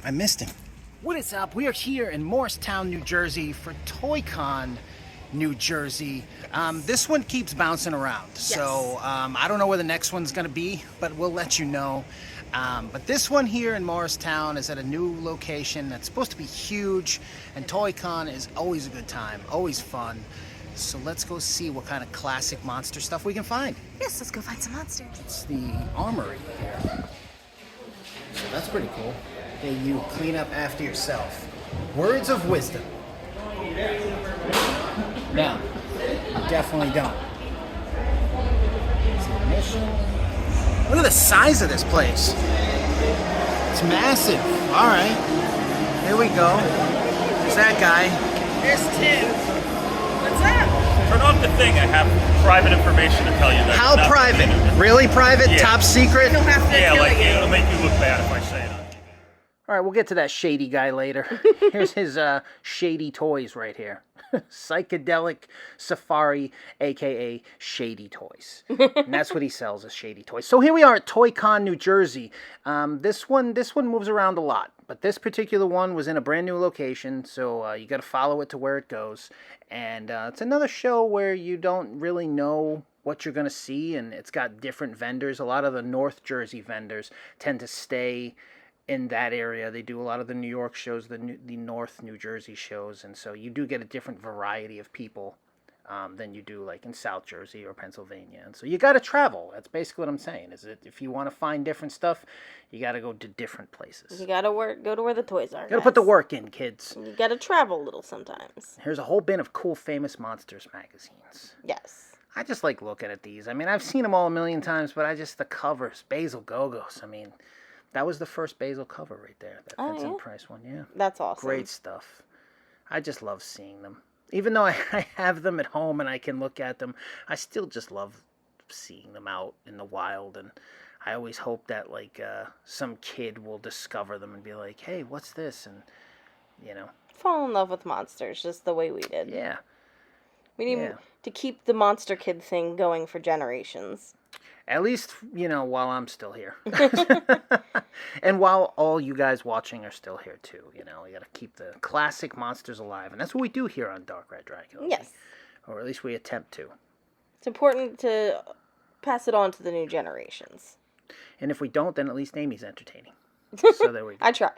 I missed him. What is up? We are here in Morristown, New Jersey for TOYCON New Jersey. This one keeps bouncing around, so I don't know where the next one's going to be, but we'll let you know. But this one here in Morristown is at a new location that's supposed to be huge, and TOYCON is always a good time, always fun. So let's go see what kind of classic monster stuff we can find. Yes, let's go find some monsters. It's the armory here. So that's pretty cool. Hey, you clean up after yourself. Words of wisdom. No, you definitely don't. Look at the size of this place. It's massive. All right, here we go. There's that guy. Here's Tim. What's up? Turn off the thing. I have private information to tell you. That How private? Really private? Yeah. Top secret? He'll have to kill you. It'll make you look bad if I say it on TV. All right, we'll get to that shady guy later. Here's his shady toys right here. Psychedelic Safari, a.k.a. Shady Toys. And that's what he sells, is Shady Toys. So here we are at TOYCON, New Jersey. This one moves around a lot. But this particular one was in a brand new location, so you got to follow it to where it goes. And it's another show where you don't really know what you're going to see, and it's got different vendors. A lot of the North Jersey vendors tend to stay in that area. They do a lot of the New York shows, the North New Jersey shows, and so you do get a different variety of people than you do like in South Jersey or Pennsylvania. And so you got to travel. That's basically what I'm saying. Is that if you want to find different stuff, you got to go to different places. You gotta go to where the toys are. You got to put the work in, kids. You gotta travel a little sometimes. Here's a whole bin of cool famous monsters magazines. Yes. I just like looking at these. I mean, I've seen them all a million times, but the covers, Basil Gogos. I mean, that was the first Basil cover right there. That Vincent Price one, yeah. That's awesome. Great stuff. I just love seeing them. Even though I have them at home and I can look at them, I still just love seeing them out in the wild. And I always hope that like some kid will discover them and be like, hey, what's this? And, you know. Fall in love with monsters just the way we did. Yeah. We need to keep the monster kid thing going for generations. At least, while I'm still here. And while all you guys watching are still here, too. You got to keep the classic monsters alive. And that's what we do here on Dark Red Dracula. Yes. Or at least we attempt to. It's important to pass it on to the new generations. And if we don't, then at least Amy's entertaining. So there we go. I try.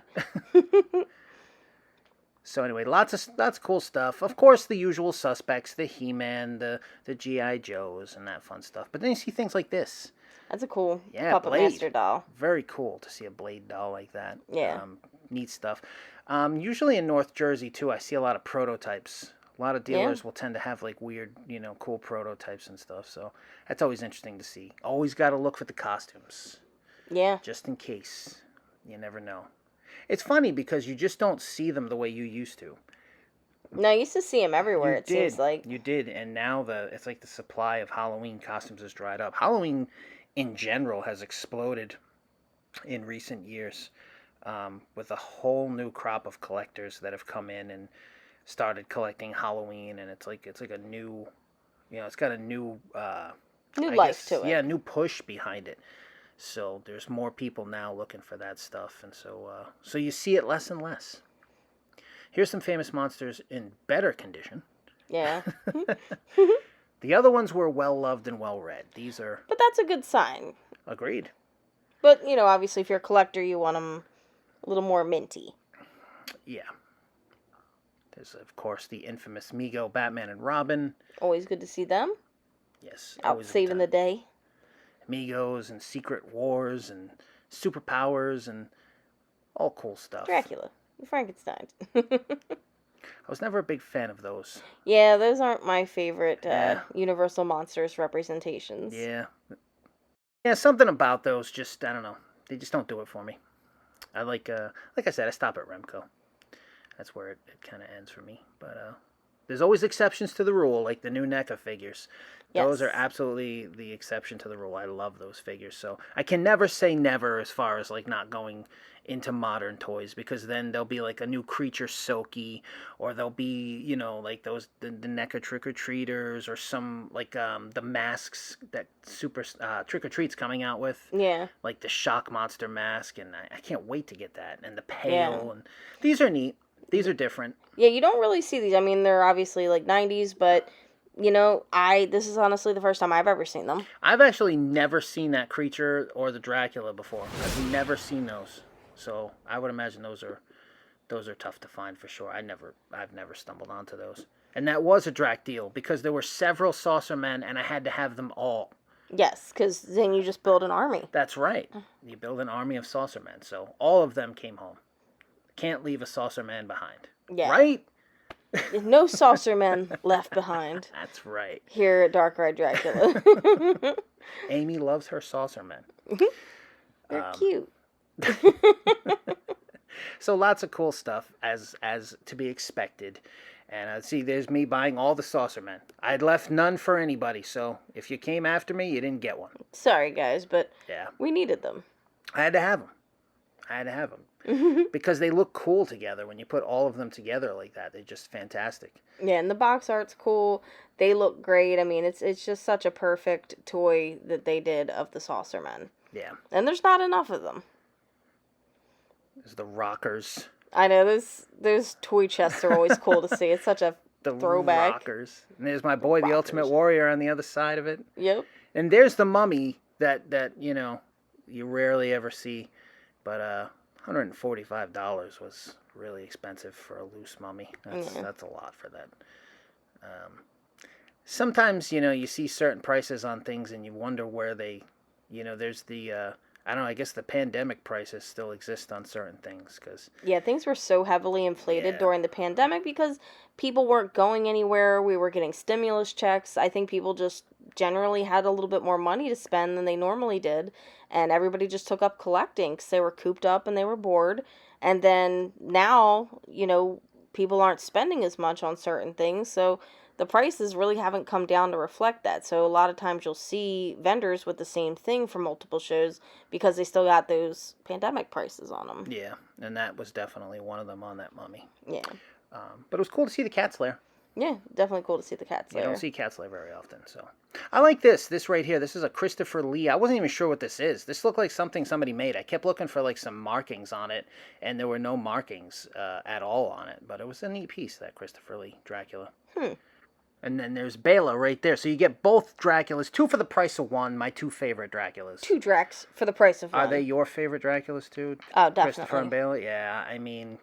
So anyway, lots of cool stuff. Of course, the usual suspects, the He-Man, the G.I. Joes, and that fun stuff. But then you see things like this. That's a cool Blade. Puppet Master doll. Very cool to see a Blade doll like that. Yeah. Neat stuff. Usually in North Jersey, too, I see a lot of prototypes. A lot of dealers will tend to have, like, weird, cool prototypes and stuff. So that's always interesting to see. Always got to look for the costumes. Yeah. Just in case. You never know. It's funny because you just don't see them the way you used to. No, I used to see them everywhere, seems like. You did, and now it's like the supply of Halloween costumes has dried up. Halloween, in general, has exploded in recent years with a whole new crop of collectors that have come in and started collecting Halloween, and it's like a new, it's got a new... new life to it. Yeah, new push behind it. So there's more people now looking for that stuff, and so you see it less and less. Here's some famous monsters in better condition. Yeah. The other ones were well loved and well read. These are. But that's a good sign. Agreed. But obviously, if you're a collector, you want them a little more minty. Yeah. There's of course the infamous Mego, Batman, and Robin. Always good to see them. Yes. Out saving the day. Migos and Secret Wars and superpowers and all cool stuff. Dracula. Frankenstein. I was never a big fan of those. Yeah, those aren't my favorite Universal Monsters representations. Yeah. Yeah, something about those just, I don't know. They just don't do it for me. I like I said, I stop at Remco. That's where it kind of ends for me. But There's always exceptions to the rule, like the new NECA figures. Those Yes. are absolutely the exception to the rule. I love those figures. So I can never say never as far as like not going into modern toys, because then there'll be like a new Creature Soaky, or there'll be, you know, like those the NECA Trick or Treaters, or some like the masks that Super Trick or Treat's coming out with. Yeah. Like the Shock Monster mask, and I can't wait to get that. And the Pail, Yeah. and these are neat. These are different. Yeah, you don't really see these. I mean, they're obviously like 90s, but you know, this is honestly the first time I've ever seen them. I've actually never seen that Creature or the Dracula before. I've never seen those. So I would imagine those are tough to find for sure. I've never stumbled onto those. And that was a Drac deal, because there were several Saucer Men and I had to have them all. Yes, because then you just build an army. That's right. You build an army of Saucer Men. So all of them came home. Can't leave a Saucer Man behind. Yeah. Right? No saucer men left behind. That's right. Here at Dark Ride Dracula. Amy loves her Saucer Men. They're cute. So lots of cool stuff as to be expected. And see, there's me buying all the Saucer Men. I'd left none for anybody, so if you came after me, you didn't get one. Sorry, guys, but Yeah. we needed them. I had to have them. Because they look cool together. When you put all of them together like that, they're just fantastic. Yeah, and the box art's cool. They look great. I mean, it's just such a perfect toy that they did of the Saucer Men. Yeah. And there's not enough of them. There's the rockers. I know, those toy chests are always cool to see. It's such a The throwback. rockers. And there's my boy, the Rockers. Ultimate Warrior, on the other side of it. Yep. And there's the mummy that you know, you rarely ever see. But $145 was really expensive for a loose mummy. That's a lot for that. Sometimes, you know, you see certain prices on things and you wonder where they, you know, there's the, I don't know, I guess the pandemic prices still exist on certain things. Yeah, things were so heavily inflated during the pandemic because people weren't going anywhere. We were getting stimulus checks. I think people just generally had a little bit more money to spend than they normally did. And everybody just took up collecting because they were cooped up and they were bored. And then now, you know, people aren't spending as much on certain things. So the prices really haven't come down to reflect that. So a lot of times you'll see vendors with the same thing for multiple shows because they still got those pandemic prices on them. Yeah, and that was definitely one of them on that mummy. Yeah. But it was cool to see the Cat's Lair. Yeah, definitely cool to see the Cat's Lair. You don't see Cat's Lair very often, so. I like this. This right here. This is a Christopher Lee. I wasn't even sure what this is. This looked like something somebody made. I kept looking for like some markings on it, and there were no markings at all on it. But it was a neat piece, that Christopher Lee Dracula. And then there's Bela right there. So you get both Draculas, 2 for the price of 1. My 2 favorite Draculas. 2 Dracs for the price of 1. Are they your favorite Draculas too? Oh, definitely. Christopher and Bela? Yeah, I mean,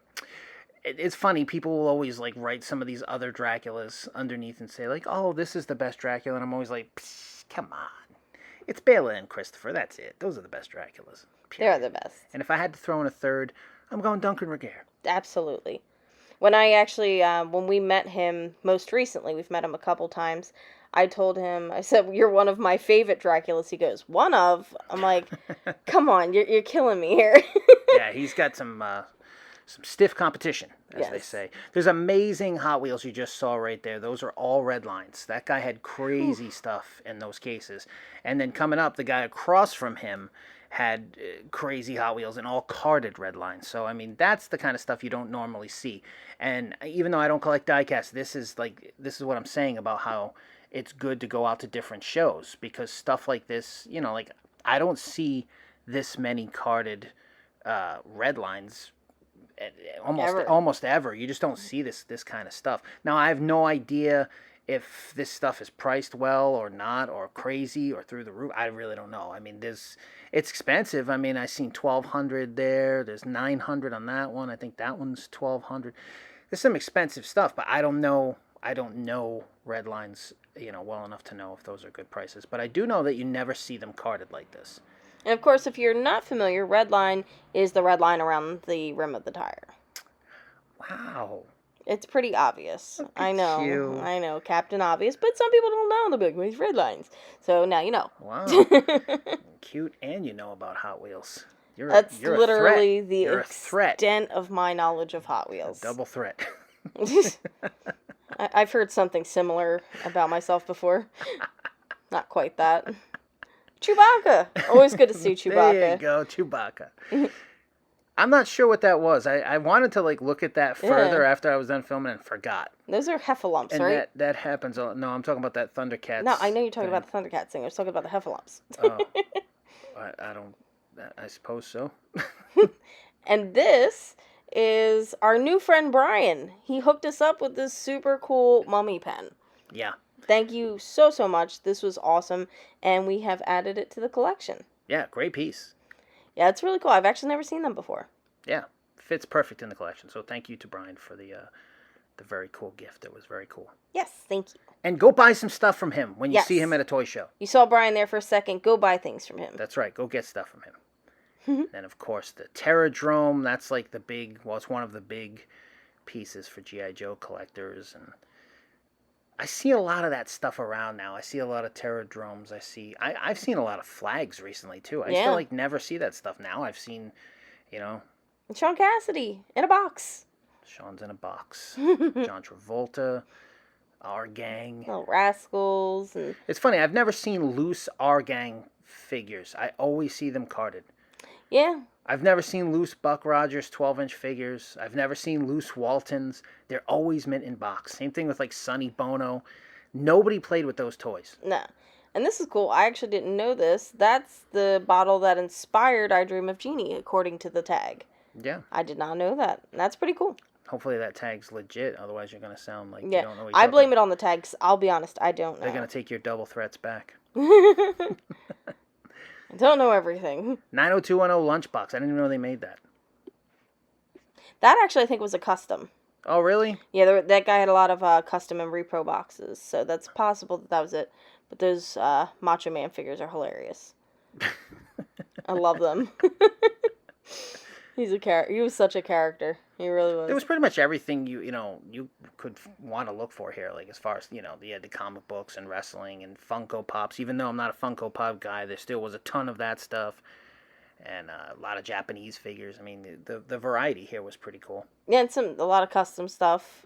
it's funny. People will always like write some of these other Draculas underneath and say like, "Oh, this is the best Dracula," and I'm always like, "Come on, it's Bela and Christopher. That's it. Those are the best Draculas. They're the best." And if I had to throw in a third, I'm going Duncan Regehr. Absolutely. When I actually, when we met him most recently, we've met him a couple times, I told him, I said, "You're one of my favorite Draculas." He goes, "One of?" I'm like, "Come on, you're killing me here." Yeah, he's got some stiff competition, as they say. There's amazing Hot Wheels you just saw right there. Those are all red lines. That guy had crazy stuff in those cases. And then coming up, the guy across from him had crazy Hot Wheels and all carded red lines. So, I mean, that's the kind of stuff you don't normally see. And even though I don't collect diecast, this is what I'm saying about how it's good to go out to different shows, because stuff like this, you know, like I don't see this many carded red lines almost ever. You just don't see this kind of stuff. Now, I have no idea if this stuff is priced well or not, or crazy or through the roof. I really don't know. I mean, it's expensive. I mean, I seen $1,200 there. There's $900 on that one. I think that one's $1,200. There's some expensive stuff, but I don't know red lines, you know, well enough to know if those are good prices. But I do know that you never see them carded like this. And of course, if you're not familiar, red line is the red line around the rim of the tire. Wow. It's pretty obvious. I know. you. I know, Captain Obvious, but some people don't know the big ones, red lines. So now you know. Wow. Cute, and you know about Hot Wheels. That's you're literally a threat. the You're a threat. extent of my knowledge of Hot Wheels. Double threat. I've heard something similar about myself before. Not quite that. Chewbacca. Always good to see Chewbacca. There you go, Chewbacca. I'm not sure what that was. I wanted to like look at that further after I was done filming and forgot. Those are heffalumps, And right? that happens. No, I'm talking about that Thundercats. No, I know you're talking thing. about the Thundercats thing. I was talking about the heffalumps. Oh, I don't. I suppose so. And this is our new friend Brian. He hooked us up with this super cool mummy pen. Yeah. Thank you so, so much. This was awesome. And we have added it to the collection. Yeah, great piece. Yeah, it's really cool. I've actually never seen them before. Yeah, fits perfect in the collection. So thank you to Brian for the very cool gift. It was very cool. Yes, thank you. And go buy some stuff from him when you Yes. see him at a toy show. You saw Brian there for a second. Go buy things from him. That's right. Go get stuff from him. And of course the Terradrome. That's like the big. Well, it's one of the big pieces for GI Joe collectors. And I see a lot of that stuff around now. I see a lot of Terradromes. I've seen a lot of flags recently too. I used to like never see that stuff. Now I've seen, you know, Sean Cassidy in a box. Sean's in a box. John Travolta, Our Gang. Little Rascals. And It's funny. I've never seen loose Our Gang figures. I always see them carded. yeah. I've never seen loose Buck Rogers 12-inch figures. I've never seen loose Waltons. They're always mint in box. Same thing with like Sonny Bono. Nobody played with those toys. No. And this is cool. I actually didn't know this. That's the bottle that inspired I Dream of Jeannie, according to the tag. Yeah. I did not know that. And that's pretty cool. Hopefully that tag's legit. Otherwise you're going to sound like you Yeah. don't know what you're I talking blame about. it on the tags. I'll be honest. I don't know. They're going to take your double threats back. I don't know everything. 90210 Lunchbox. I didn't even know they made that. That actually, I think, was a custom. Oh, really? Yeah, that guy had a lot of custom and repro boxes, so that's possible that was it. But those Macho Man figures are hilarious. I love them. He's a character. He was such a character. He really was. There was pretty much everything you could want to look for here. Like as far as you had the comic books and wrestling and Funko Pops. Even though I'm not a Funko Pop guy, there still was a ton of that stuff, and a lot of Japanese figures. I mean, the variety here was pretty cool. Yeah, and a lot of custom stuff.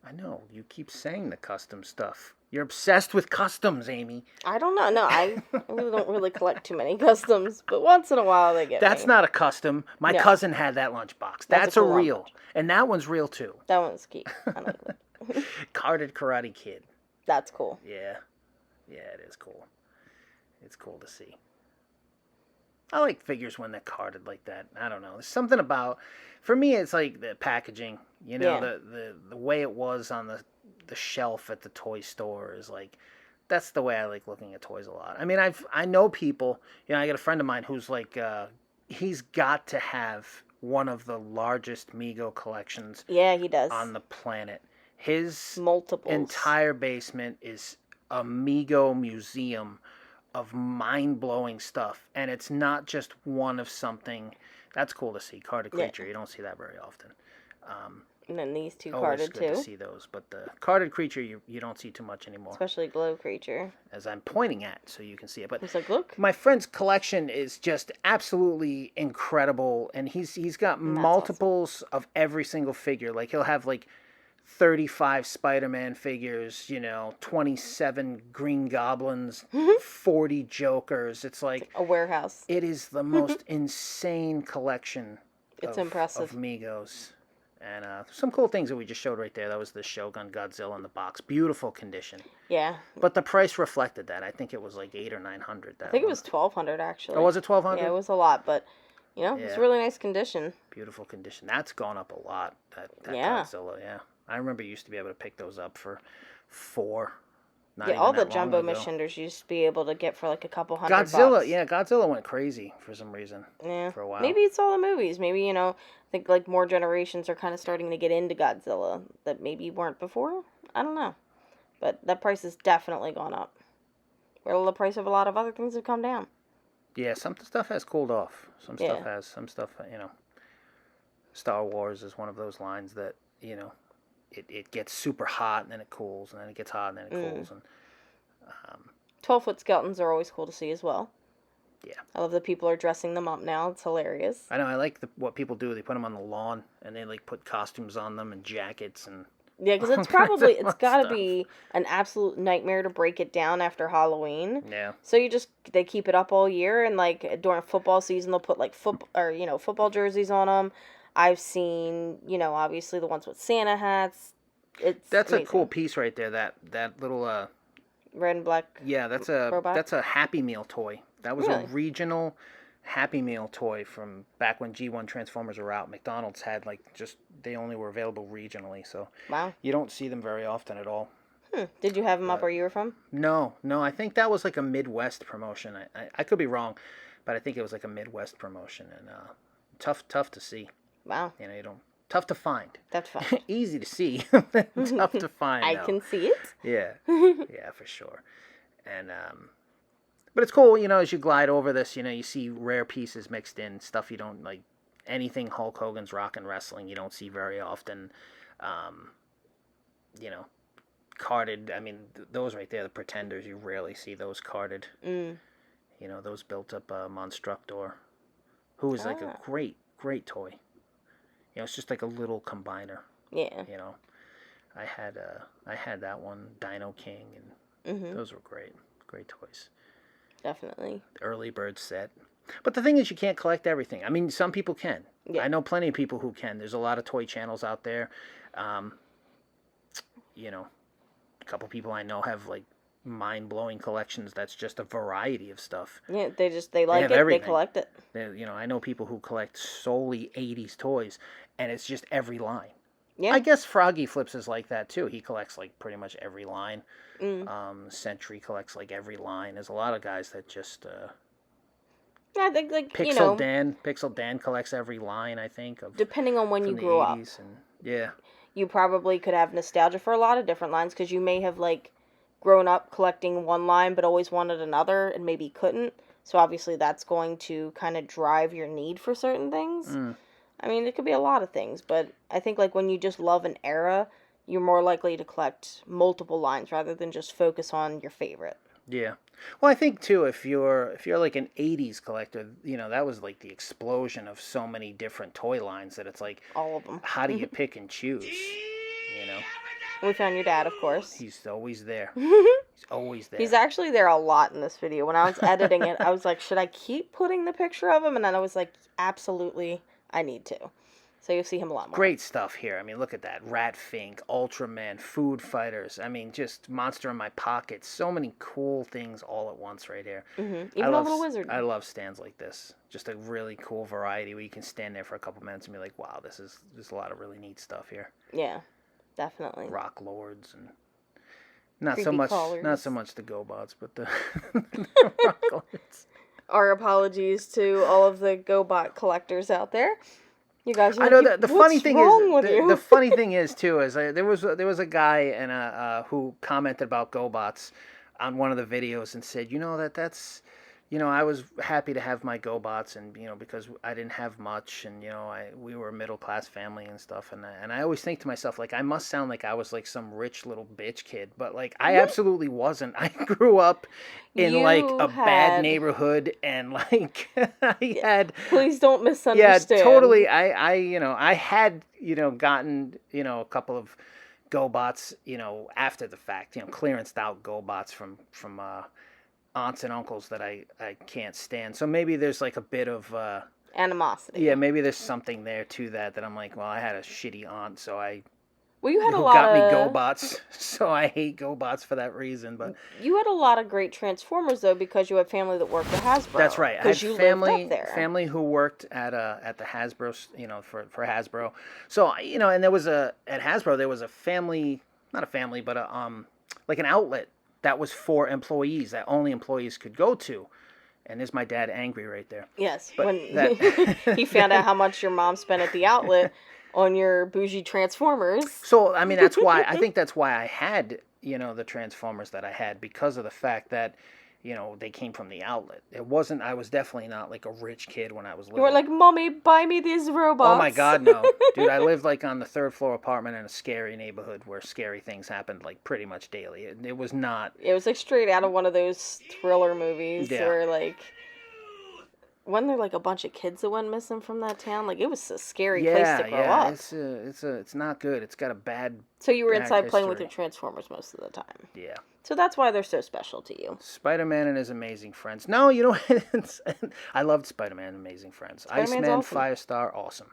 I know you keep saying the custom stuff. You're obsessed with customs, Amy. I don't know. No, I really don't really collect too many customs, but once in a while they get That's me. not a custom. My No. cousin had that lunchbox. That's a a cool real, lunchbox. and that one's real too. That one's cute. I like that. Carded Karate Kid. That's cool. Yeah, it is cool. It's cool to see. I like figures when they're carded like that. I don't know. There's something about, for me, it's like the packaging. Yeah. The way it was on the shelf at the toy store is like, that's the way I like looking at toys a lot. I mean, I know people. I got a friend of mine who's like, he's got to have one of the largest Mego collections. Yeah, he does. On the planet. His Multiples. entire basement is a Mego museum of mind-blowing stuff, and it's not just one of something. That's cool to see. Carded Creature, Yeah. You don't see that very often. And then these two Always carded good too. to see those, but the Carded Creature you don't see too much anymore. Especially Glow Creature. As I'm pointing at, so you can see it. But It's like, look. my friend's collection is just absolutely incredible, and he's got And that's multiples of every single figure. Like he'll have like 35 Spider-Man figures, 27 Green Goblins, 40 Jokers. It's like A warehouse. it is the most insane collection. It's of impressive. Megos. And some cool things that we just showed right there. That was the Shogun Godzilla in the box. Beautiful condition. Yeah. But the price reflected that. I think it was like $800 or $900. I think it was $1,200 actually. Oh, was it $1,200? Yeah, it was a lot, but it's Yeah. really nice condition. Beautiful condition. That's gone up a lot. That Yeah. Godzilla, yeah. I remember you used to be able to pick those up for $4. Not Yeah, even all the that long jumbo ago. Mishinders you used to be able to get for like a couple $100. Godzilla, yeah, Godzilla went crazy for some reason. Yeah. For a while. Maybe it's all the movies. Maybe, I think like more generations are kind of starting to get into Godzilla that maybe weren't before. I don't know. But that price has definitely gone up. Where the price of a lot of other things have come down. Yeah, some stuff has cooled off. Some Yeah. stuff has. Some stuff, Star Wars is one of those lines that, it gets super hot and then it cools, and then it gets hot and then it cools. And 12-foot skeletons are always cool to see as well. yeah. I love that people are dressing them up now. It's hilarious. I know, I like what people do. They put them on the lawn and they like put costumes on them and jackets, and Yeah, because it's probably, it's got to be an absolute nightmare to break it down after Halloween. Yeah. So they keep it up all year, and like during football season, they'll put like football jerseys on them. I've seen, obviously the ones with Santa hats. That's amazing. a cool piece right there. That little red and black. Yeah, that's a Happy Meal toy. That was Really? a regional Happy Meal toy from back when G1 Transformers were out. McDonald's had they only were available regionally, so Wow. you don't see them very often at all. Did you have them up where you were from? No. I think that was like a Midwest promotion. I could be wrong, but I think it was like a Midwest promotion, and tough to see. Wow. You don't. Tough to find. Tough to find. Easy to see. Tough to find. I can see it. Yeah. Yeah, for sure. And but it's cool, as you glide over this, you see rare pieces mixed in, stuff you don't like, anything Hulk Hogan's Rock and Wrestling you don't see very often. Carded, I mean, those right there, the Pretenders, you rarely see those carded. Those built up Monstructor, who is like a great toy. It's just like a little combiner. Yeah. I had that one, Dino King, and those were great toys. Definitely. The early bird set. But the thing is, you can't collect everything. I mean, some people can. Yeah. I know plenty of people who can. There's a lot of toy channels out there. A couple people I know have like mind-blowing collections that's just a variety of stuff. Yeah, they like it, everything. They collect it. I know people who collect solely 80s toys, and it's just every line. Yeah. I guess Froggy Flips is like that too. He collects like pretty much every line. Century collects like every line. There's a lot of guys that just I think like Pixel Dan collects every line, I think, depending on when you grew up. And, yeah. You probably could have nostalgia for a lot of different lines, because you may have like grown up collecting one line but always wanted another and maybe couldn't. So obviously that's going to kind of drive your need for certain things. I mean, it could be a lot of things, but I think like when you just love an era, you're more likely to collect multiple lines rather than just focus on your favorite. Yeah. Well, I think too, if you're like an 80s collector, that was like the explosion of so many different toy lines that it's like, all of them. How do you pick and choose? We found your dad, of course. He's always there. He's always there. He's actually there a lot in this video. When I was editing it, I was like, should I keep putting the picture of him? And then I was like, absolutely, I need to. So you'll see him a lot more. Great stuff here. I mean, look at that. Rat Fink, Ultraman, Food Fighters. I mean, just Monster in My Pocket. So many cool things all at once right here. Even a little wizard. I love stands like this. Just a really cool variety where you can stand there for a couple minutes and be like, wow, there's a lot of really neat stuff here. Yeah, definitely. Rock Lords and not Creepy so much callers. Not so much the GoBots, but the Rock Lords. Our apologies to all of the GoBot collectors out there. You guys, I know that the funny thing is, the funny thing is too, is there was a guy who commented about GoBots on one of the videos and said, that's I was happy to have my GoBots, and because I didn't have much, and we were a middle class family and stuff, and I always think to myself, like, I must sound like I was like some rich little bitch kid, but like I absolutely wasn't. I grew up in bad neighborhood, and like I had. Please don't misunderstand. Yeah, totally. I had gotten a couple of GoBots after the fact, clearanced out GoBots from aunts and uncles that I can't stand. So maybe there's like a bit of animosity. Yeah, maybe there's something there to that I'm like, well, I had a shitty aunt, so you had got me GoBots, so I hate GoBots for that reason. But you had a lot of great Transformers though, because you had family that worked at Hasbro. That's right. I had lived up there. Family who worked at the Hasbro, for Hasbro. So and there was at Hasbro there was a family, not a family, but like an outlet that was for employees, that only employees could go to. And there's my dad angry right there. Yes, but when he found out how much your mom spent at the outlet on your bougie Transformers. So, I mean, I think that's why I had, the Transformers that I had, because of the fact that, they came from the outlet. I was definitely not like a rich kid when I was little. You were like, Mommy, buy me these robots. Oh my God, no. Dude, I lived like on the 3rd floor apartment in a scary neighborhood where scary things happened like pretty much daily. It was not. It was like straight out of one of those thriller movies where like. Wasn't there like a bunch of kids that went missing from that town? Like it was a scary place to grow up. It's not good. It's got a bad. So you were bad inside playing with history. your Transformers most of the time. Yeah. So that's why they're so special to you. Spider-Man and his amazing friends. No, you know, I loved Spider-Man and Amazing Friends. Spider-Man's Iceman, awesome. Firestar, awesome.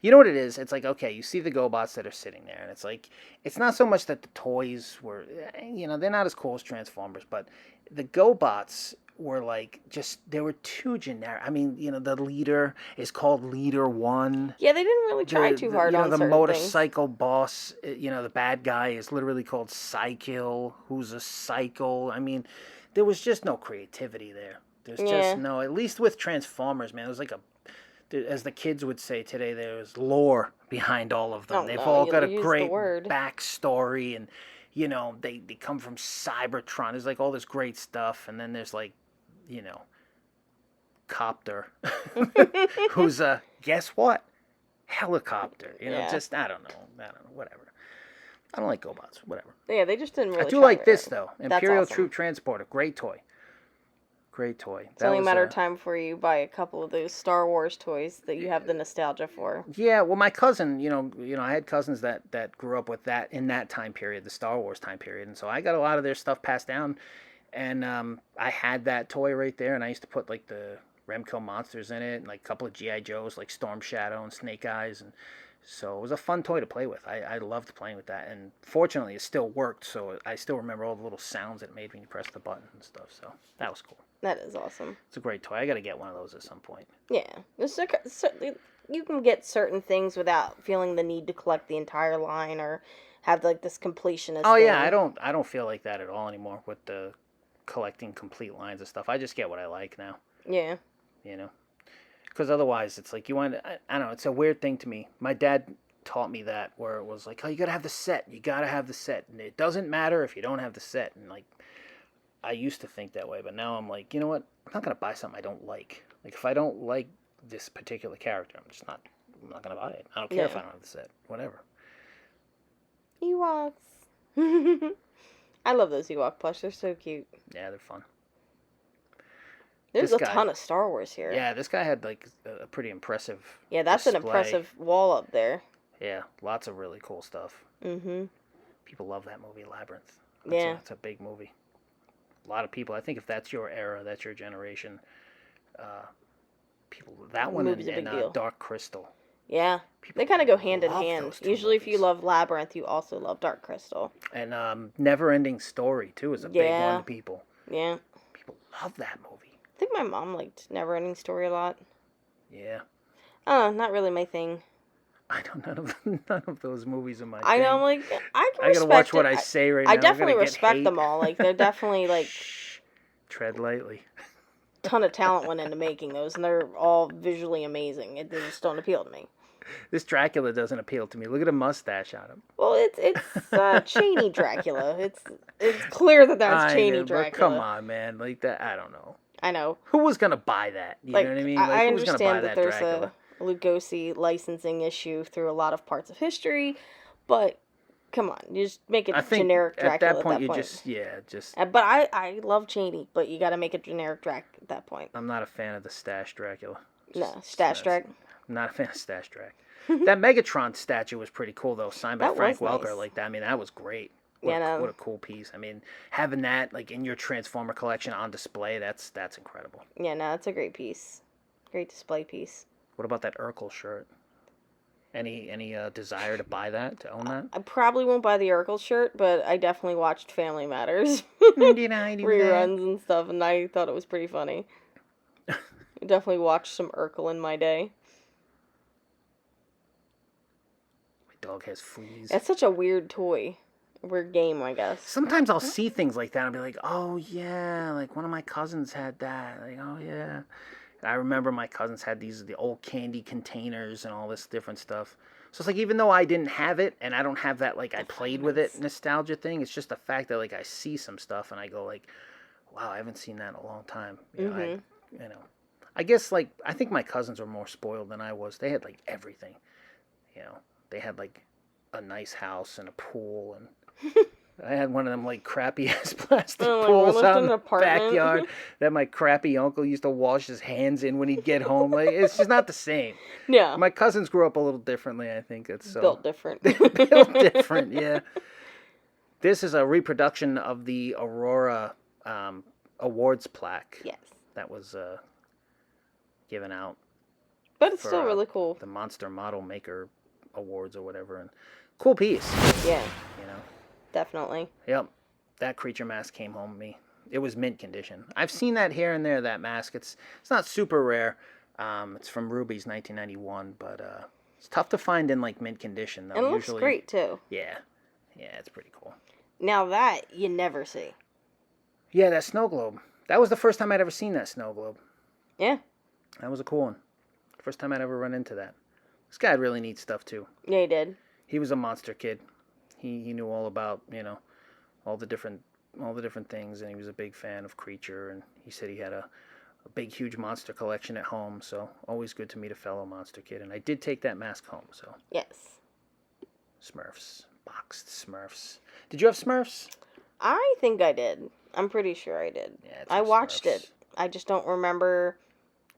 You know what it is? It's like, okay, you see the GoBots that are sitting there, and it's like, it's not so much that the toys were, you know, they're not as cool as Transformers, but the GoBots were like, just, they were too generic. I mean, you know, the leader is called Leader One. Yeah, they didn't really try too hard you know, on the certain motorcycle boss, you know, the bad guy is literally called Cycle, who's a cycle. I mean, there was just no creativity there. There's just no, at least with Transformers, man, there's like as the kids would say today, there's lore behind all of them. Oh, They've no, all you got a used the great word. backstory, and, you know, they come from Cybertron. There's like all this great stuff, and then there's like, you know, Copter, who's a, guess what? Helicopter. You know, Yeah. just, I don't know, whatever. I don't like GoBots, whatever. Yeah, they just didn't really I do try like very this, hard. though. That's Imperial awesome. Troop Transporter. Great toy. Great toy. It's only a matter of time before you buy a couple of those Star Wars toys that you have the nostalgia for. Yeah, well, my cousin, you know, I had cousins that grew up with that in that time period, the Star Wars time period, and so I got a lot of their stuff passed down, and I had that toy right there, and I used to put like the Remco monsters in it, and like a couple of GI Joes, like Storm Shadow and Snake Eyes, and so it was a fun toy to play with. I loved playing with that, and fortunately, it still worked. So I still remember all the little sounds it made when you press the button and stuff. So that was cool. That is awesome. It's a great toy. I got to get one of those at some point. Yeah, you can get certain things without feeling the need to collect the entire line or have like this completionist. Oh thing. yeah, I don't feel like that at all anymore with the collecting complete lines of stuff. I just get what I like now. Yeah. You know, because otherwise it's like you want. I don't know. It's a weird thing to me. My dad taught me that, where it was like, oh, you gotta have the set. You gotta have the set, and it doesn't matter if you don't have the set. And like, I used to think that way, but now I'm like, you know what? I'm not gonna buy something I don't like. Like if I don't like this particular character, I'm not gonna buy it. I don't care if I don't have the set. Whatever. Ewoks. I love those Ewok plush. They're so cute. Yeah, they're fun. There's This a guy- ton of Star Wars here. Yeah, this guy had like a pretty impressive. Yeah, that's an display. impressive wall up there. Yeah, lots of really cool stuff. Mm-hmm. People love that movie, Labyrinth. Yeah. It's a big movie. A lot of people. I think if that's your era, that's your generation. People that one Movie's a and big deal. Dark Crystal. Yeah. People They kind of go hand in love hand. those two Usually, if you movies. love Labyrinth, you also love Dark Crystal. And Never Ending Story too is a big Yeah. one to people. Yeah. People love that movie. I think my mom liked Neverending Story a lot. Yeah. Oh, not really my thing. I don't none of those movies are my I know, I'm thing. like, I can I respect gotta watch what it. I say right now. I I'm definitely gonna get respect hate. them all. Like, they're definitely, like, Shh. Tread lightly. ton of talent went into making those, and they're all visually amazing. They just don't appeal to me. This Dracula doesn't appeal to me. Look at the mustache on him. Well, it's Cheney Dracula. It's clear that that's I Cheney know, but Dracula. come on, man. Like that, I don't know. I know. Who was gonna buy that? You Like, know what I mean? I Like, who was gonna buy understand that there's Dracula? a Lugosi licensing issue through a lot of parts of history, but come on, you just make it I think generic Dracula at that point you just. But I love Cheney, but you got to make it generic Drac at that point. I'm not a fan of the Stash Dracula. No, Stash Drac. I'm not a fan of Stash Drac. That Megatron statue was pretty cool though, signed by That Frank was Welker. nice. Like that, I mean, that was great. Yeah, What a cool piece. I mean, having that like in your Transformer collection on display, that's incredible. Yeah, no, it's a great piece. Great display piece. What about that Urkel shirt? Any desire to buy that, to own that? I probably won't buy the Urkel shirt, but I definitely watched Family Matters reruns and stuff, and I thought it was pretty funny. I definitely watched some Urkel in my day. My dog has fleas. It's such a weird toy. Weird game, I guess. Sometimes I'll see things like that and be like, oh yeah, like one of my cousins had that. Like, oh yeah. And I remember my cousins had the old candy containers and all this different stuff. So it's like, even though I didn't have it and I don't have that, like I played with it nostalgia thing, it's just the fact that like I see some stuff and I go like, wow, I haven't seen that in a long time. You know, I guess like, I think my cousins were more spoiled than I was. They had like everything, you know, they had like a nice house and a pool and I had one of them like crappy ass plastic Oh, like, pools left out in in an the apartment. backyard that my crappy uncle used to wash his hands in when he'd get home. Like, it's just not the same. Yeah. My cousins grew up a little differently. I think it's so Built different. built different. Yeah. This is a reproduction of the Aurora awards plaque Yes. that was given out. But it's for, still really cool. The Monster Model Maker Awards or whatever, and cool piece. Yeah. You know. Definitely. Yep, that creature mask came home to me. It was mint condition. I've seen that here and there. That mask. It's not super rare. It's from Ruby's 1991, but it's tough to find in like mint condition though. And it looks great too. Yeah, it's pretty cool. Now that you never see. Yeah, that snow globe. That was the first time I'd ever seen that snow globe. Yeah. That was a cool one. First time I'd ever run into that. This guy had really neat stuff too. Yeah, he did. He was a monster kid. He knew all about, all the different things, and he was a big fan of Creature, and he said he had a big, huge monster collection at home, so always good to meet a fellow monster kid. And I did take that mask home, so. Yes. Smurfs. Boxed Smurfs. Did you have Smurfs? I think I did. I'm pretty sure I did. Yeah, I watched it. I just don't remember.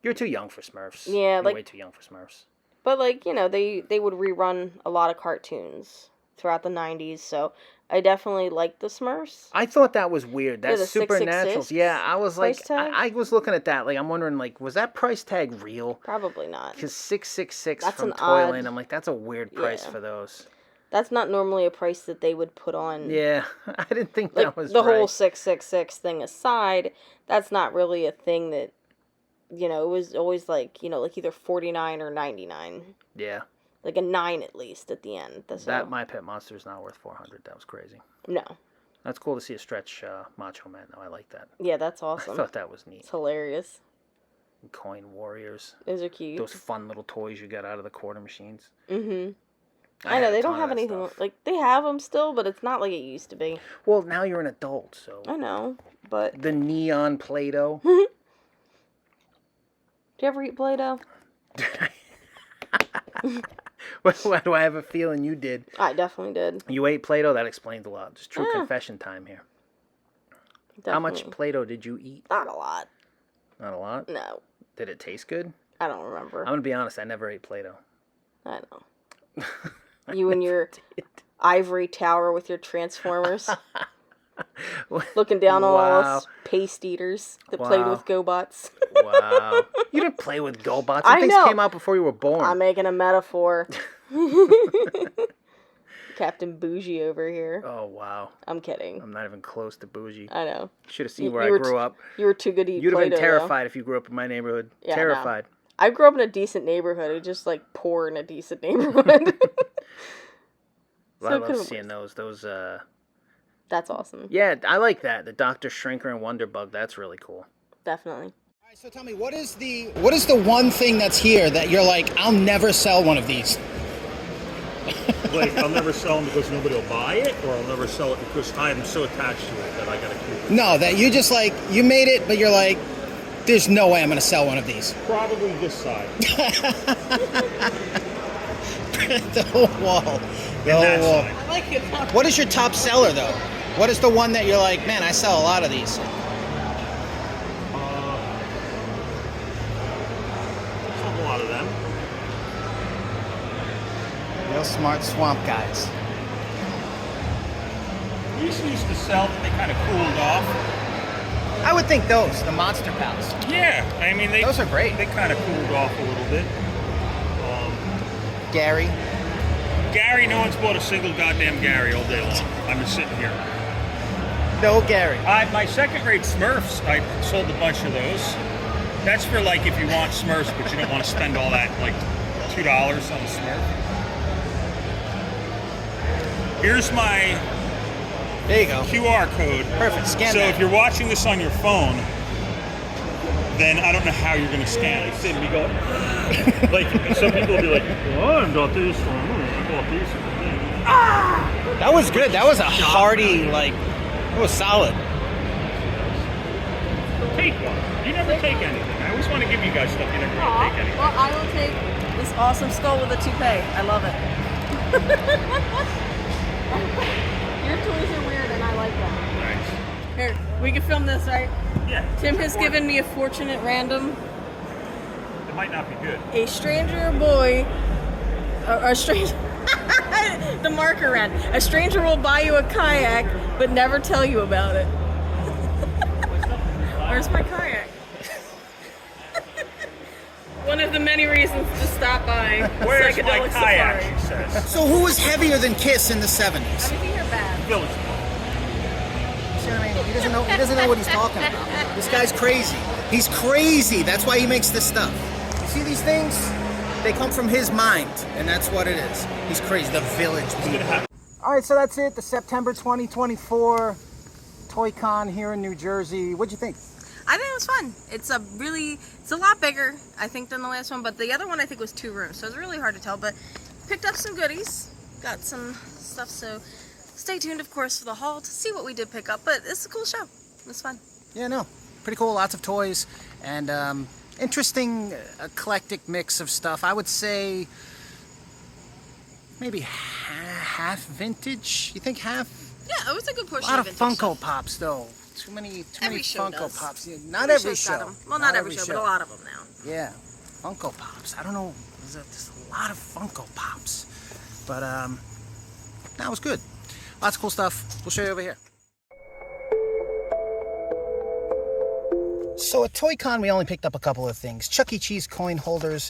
You're too young for Smurfs. Yeah, You're like, way too young for Smurfs. But they would rerun a lot of cartoons throughout the 90s, so I definitely liked the Smurfs. I thought that was weird. That's the Supernatural. 666 Yeah, I was like, price tag? I was looking at that, like, I'm wondering, like, was that price tag real? Probably not. Because 666 That's from an Toyland, odd- I'm like, that's a weird price Yeah. for those. That's not normally a price that they would put on. Yeah, I didn't think Like, that was the right. whole 666 thing aside, that's not really a thing that, it was always like either 49 or 99. Yeah. Like a 9 at least at the end. That My Pet Monster is not worth 400. That was crazy. No. That's cool to see a stretch Macho Man, though. I like that. Yeah, that's I awesome. thought that was neat. It's hilarious. Coin Warriors. Those are cute. Those fun little toys you got out of the quarter machines. Mm-hmm. I know, had a they ton don't of have that anything, stuff. like, they have them still, but it's not like it used to be. Well, now you're an adult, so. I know, but... The neon Play-Doh. Did you ever eat Play-Doh? Why do I have a feeling you did? I definitely did. You ate Play-Doh? That explains a lot. Just true confession time here. Definitely. How much Play-Doh did you eat? Not a lot. Not a lot? No. Did it taste good? I don't remember. I'm going to be honest, I never ate Play-Doh. I know. You and your ivory tower with your Transformers. Looking down on all Wow. us paste eaters that played with GoBots. Wow. You didn't play with GoBots. I Things know. came out before you were born. I'm making a metaphor. Captain Bougie over here. Oh, wow. I'm kidding. I'm not even close to bougie. I know. Should have seen You- where you I were grew up. You were too good to eat You'd have been Play-Doh, terrified if you grew up in my neighborhood. Yeah, no. Terrified. I grew up in a decent neighborhood. I just like poor in a decent neighborhood. Well, So I love could've- seeing those. That's awesome. Yeah, I like that. The Dr. Shrinker and Wonderbug. That's really cool. Definitely. All right, so tell me, what is the one thing that's here that you're like, I'll never sell one of these? Like, I'll never sell them because nobody will buy it, or I'll never sell it because I am so attached to it that I gotta keep it. No, that you just like, you made it, but you're like, there's no way I'm going to sell one of these. Probably this side. The whole wall. The whole that wall. side. I like it. What is your top seller, though? What is the one that you're like, man, I sell a lot of these? Sold a lot of them. Real smart swamp guys. These used to sell, but they kind of cooled off. I would think those, the Monster Pals. Yeah, I mean, Those are great. They kind of cooled off a little bit. Gary. Gary, no one's bought a single goddamn Gary all day long. I'm just sitting here. No Gary. My second-rate Smurfs, I sold a bunch of those. That's for like if you want Smurfs, but you don't want to spend all that like $2 on a Smurf. Here's my There you go. QR code. Perfect. Scan So that. if you're watching this on your phone, then I don't know how you're going to scan it. It's going to be going like some people will be like, "Oh, I got this. I bought these." That was good. That was a hearty, like, it was solid. Take one. You never take anything. I always want to give you guys stuff. You never want to take anything. Well, I will take this awesome skull with a toupee. I love it. Your toys are weird. We can film this, right? Yeah. Tim has given me a fortune at random. It might not be good. A stranger boy, a stranger, the marker ran. A stranger will buy you a kayak, but never tell you about it. Where's my kayak? One of the many reasons to stop by. Where's my Psychedelic kayak? Safari. She says. So who was heavier than Kiss in the 70s? Everything here bad. Village. See what I mean? He doesn't know what he's talking about. This guy's crazy. He's crazy. That's why he makes this stuff. You see these things? They come from his mind, and that's what it is. He's crazy. The Village people. All right, so that's it. The September 2024 TOYCON here in New Jersey. What'd you think? I think it was fun. It's a lot bigger, I think, than the last one, but the other one I think was 2 rooms, so it's really hard to tell, but picked up some goodies, got some stuff, so stay tuned, of course, for the haul to see what we did pick up, but it's a cool show. It was fun. Yeah, no, pretty cool. Lots of toys and interesting, eclectic mix of stuff. I would say maybe half vintage. You think half? Yeah, it was a good portion A lot of of vintage Funko stuff. Pops, though. Too many Every show Funko does. Pops. Yeah, not every show's got show. 'em. Well, not every show, but a lot of them now. Yeah, Funko Pops. I don't know. There's a lot of Funko Pops, but that was good. Lots of cool stuff. We'll show you over here. So at TOYCON, we only picked up a couple of things. Chuck E. Cheese coin holders.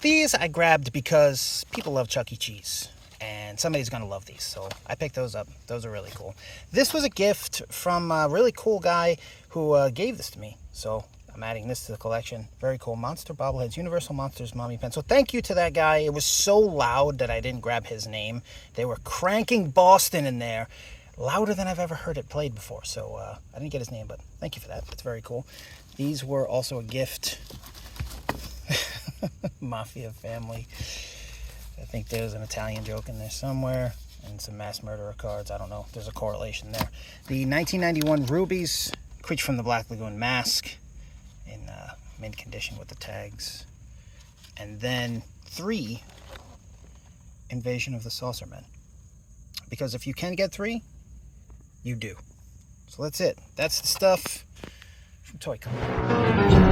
These I grabbed because people love Chuck E. Cheese. And somebody's going to love these. So I picked those up. Those are really cool. This was a gift from a really cool guy who gave this to me. So I'm adding this to the collection. Very cool. Monster bobbleheads. Universal Monsters Mommy Pen. So thank you to that guy. It was so loud that I didn't grab his name. They were cranking Boston in there. Louder than I've ever heard it played before. So I didn't get his name, but thank you for that. That's very cool. These were also a gift. Mafia family. I think there's an Italian joke in there somewhere. And some mass murderer cards. I don't know. There's a correlation there. The 1991 Rubies. Creature from the Black Lagoon mask. In mint condition with the tags. And then 3 Invasion of the Saucermen. Because if you can get 3, you do. So that's it. That's the stuff from TOYCON.